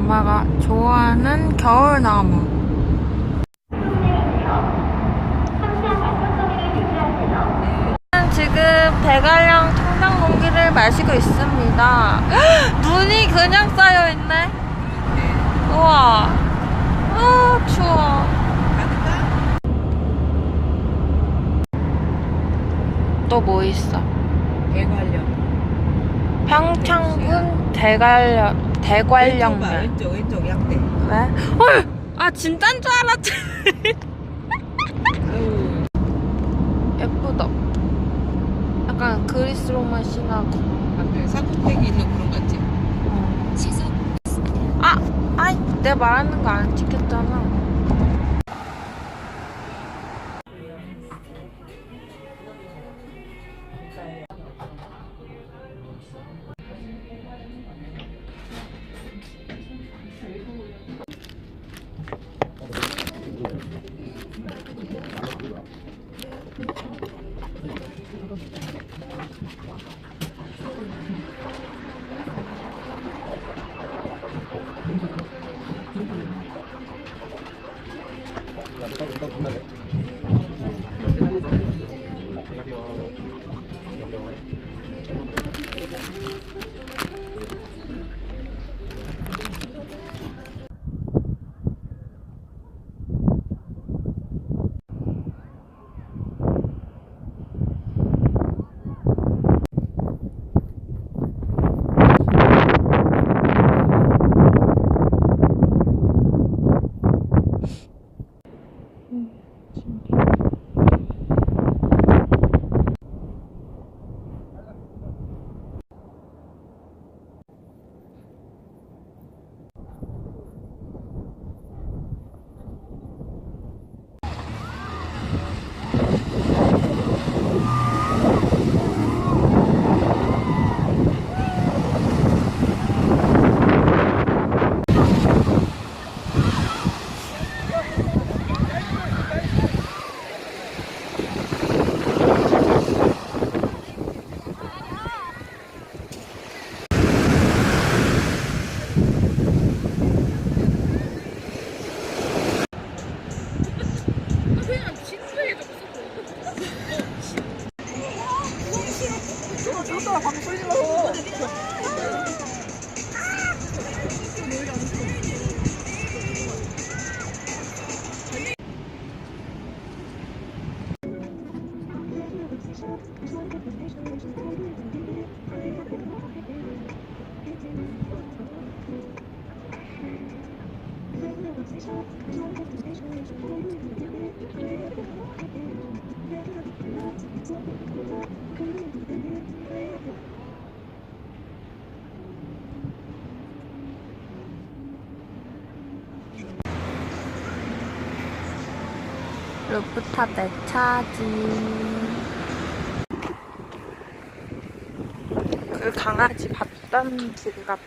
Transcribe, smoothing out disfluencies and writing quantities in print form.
엄마가 좋아하는 겨울나무. 지금 대관령 청정 공기를 마시고 있습니다. 눈이 그냥 쌓여있네. 우와. 아, 추워. 또 뭐 있어? 대관령. 평창군 대관령면. 왼쪽 약대. 왜? 헐! 아, 진짠 줄 알았지. 아유. 예쁘다. 약간 그리스 로마 신화고. 앞에 삼각대기 있는 그런 거 같지? 아! 아이, 내가 말하는 거 안 찍혔잖아. 루프탑 내차지. 그 강아지 봤던 길 같아.